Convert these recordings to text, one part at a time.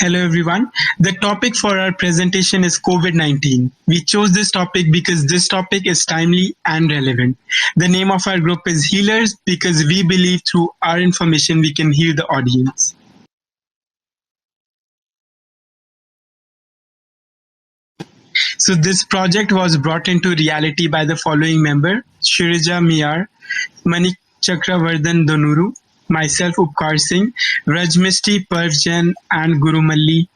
Hello everyone. The topic for our presentation is COVID-19. We chose this topic because this topic is timely and relevant. The name of our group is Healers because we believe through our information we can heal the audience. So this project was brought into reality by the following member: Shirija Miyar, Manik Chakravardhan Donuru, myself Upkar Singh, Rajmishti Parvjan and Gurumalli.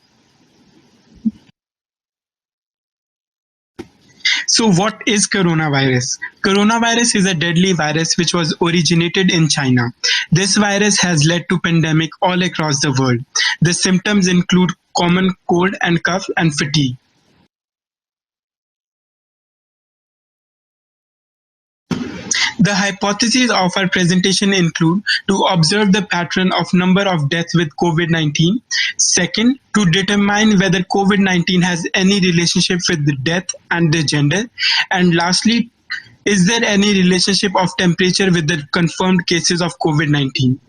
So what is coronavirus? Coronavirus is a deadly virus which was originated in China. This virus has led to pandemic all across the world. The symptoms include common cold and cough and fatigue. The hypotheses of our presentation include to observe the pattern of number of deaths with COVID-19. Second, to determine whether COVID-19 has any relationship with the death and the gender. And lastly, is there any relationship of temperature with the confirmed cases of COVID-19?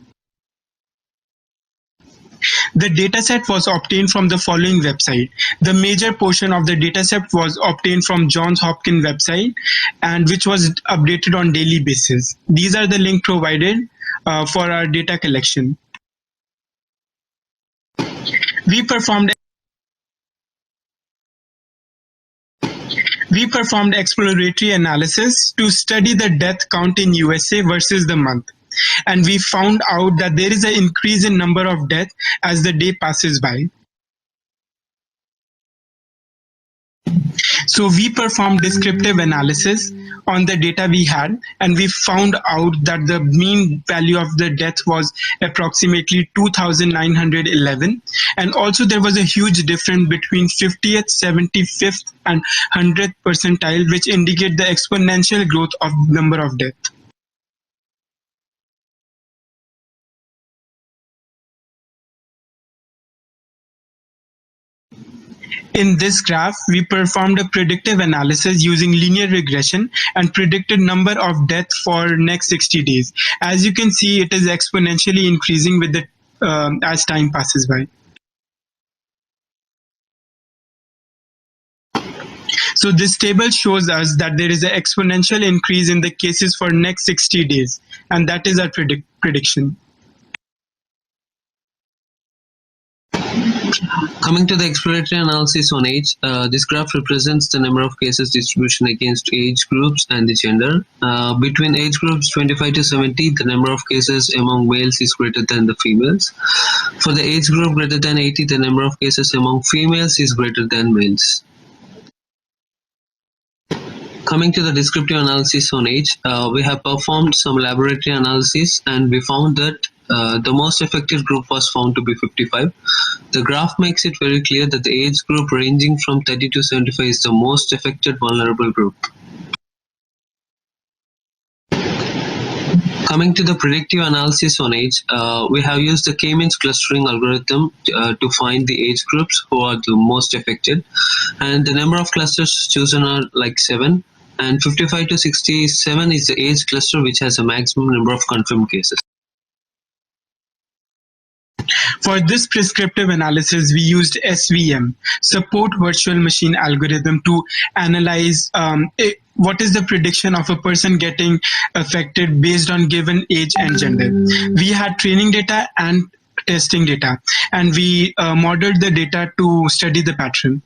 The dataset was obtained from the following website. The major portion of the dataset was obtained from Johns Hopkins website and which was updated on daily basis. These are the links provided for our data collection. We performed exploratory analysis to study the death count in USA versus the month. And we found out that there is an increase in number of deaths as the day passes by. So we performed descriptive analysis on the data we had, and we found out that the mean value of the death was approximately 2,911. And also there was a huge difference between 50th, 75th and 100th percentile, which indicate the exponential growth of number of deaths. In this graph, we performed a predictive analysis using linear regression and predicted number of deaths for next 60 days. As you can see, it is exponentially increasing with the as time passes by. So this table shows us that there is an exponential increase in the cases for next 60 days, and that is our prediction. Coming to the exploratory analysis on age, this graph represents the number of cases distribution against age groups and the gender. Between age groups 25 to 70, the number of cases among males is greater than the females. For the age group greater than 80, the number of cases among females is greater than males. Coming to the descriptive analysis on age, we have performed some laboratory analysis and we found that the most affected group was found to be 55. The graph makes it very clear that the age group ranging from 30 to 75 is the most affected vulnerable group. Coming to the predictive analysis on age, we have used the k-means clustering algorithm to find the age groups who are the most affected, and the number of clusters chosen are like 7, and 55 to 67 is the age cluster which has a maximum number of confirmed cases. For this prescriptive analysis, we used SVM, Support Virtual Machine Algorithm, to analyze what is the prediction of a person getting affected based on given age and gender. We had training data and testing data, and we modeled the data to study the pattern.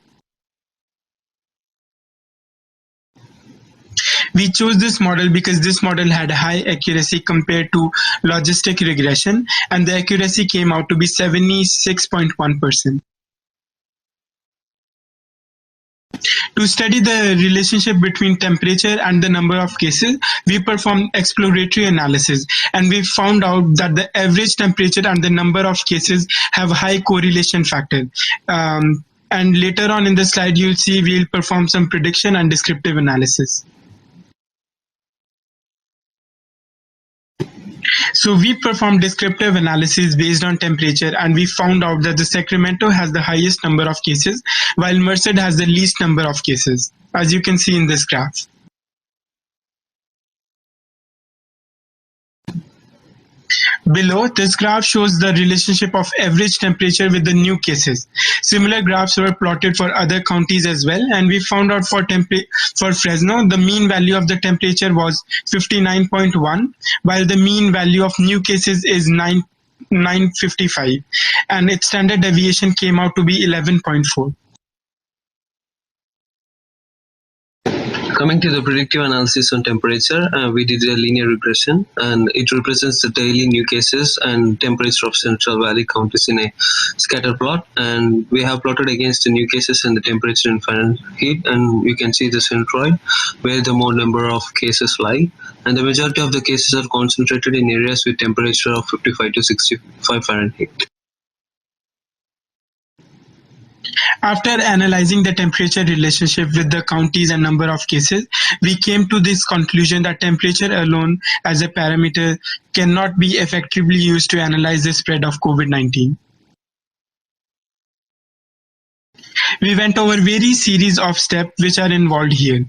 We chose this model because this model had high accuracy compared to logistic regression, and the accuracy came out to be 76.1%. To study the relationship between temperature and the number of cases, we performed exploratory analysis, and we found out that the average temperature and the number of cases have high correlation factor. And later on in the slide, you'll see we'll perform some prediction and descriptive analysis. So we performed descriptive analysis based on temperature, and we found out that the Sacramento has the highest number of cases, while Merced has the least number of cases, as you can see in this graph. Below, this graph shows the relationship of average temperature with the new cases. Similar graphs were plotted for other counties as well, and we found out for Fresno, the mean value of the temperature was 59.1, while the mean value of new cases is 955, and its standard deviation came out to be 11.4. Coming to the predictive analysis on temperature, we did a linear regression, and it represents the daily new cases and temperature of Central Valley counties in a scatter plot. And we have plotted against the new cases and the temperature in Fahrenheit, and you can see the centroid where the more number of cases lie. And the majority of the cases are concentrated in areas with temperature of 55 to 65 Fahrenheit. After analyzing the temperature relationship with the counties and number of cases, we came to this conclusion that temperature alone as a parameter cannot be effectively used to analyze the spread of COVID-19. We went over various series of steps which are involved here.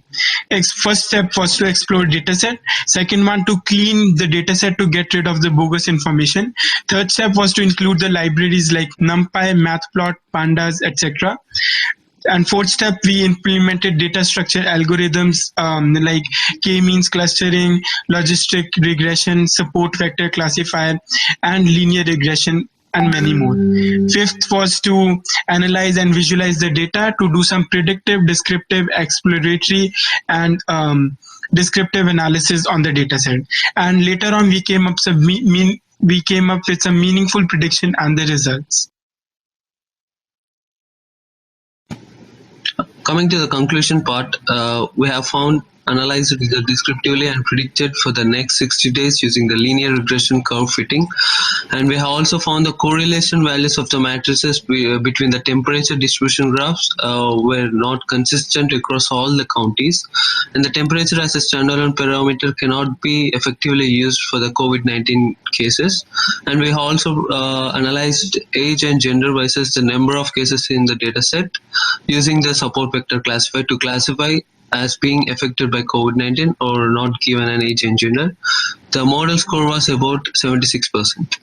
First step was to explore dataset. Second one, to clean the dataset to get rid of the bogus information. Third step was to include the libraries like NumPy, Matplot, Pandas, etc. And fourth step, we implemented data structure algorithms like k-means clustering, logistic regression, support vector classifier, and linear regression, and many more. Fifth was to analyze and visualize the data to do some predictive, descriptive, exploratory, and descriptive analysis on the dataset. And later on, we came up with some meaningful prediction and the results. Coming to the conclusion part, we have analyzed the descriptively and predicted for the next 60 days using the linear regression curve fitting. And we have also found the correlation values of the matrices between the temperature distribution graphs were not consistent across all the counties. And the temperature as a standalone parameter cannot be effectively used for the COVID-19 cases. And we have also analyzed age and gender versus the number of cases in the data set using the support vector classifier to classify as being affected by COVID-19 or not given an age and gender. The model score was about 76%.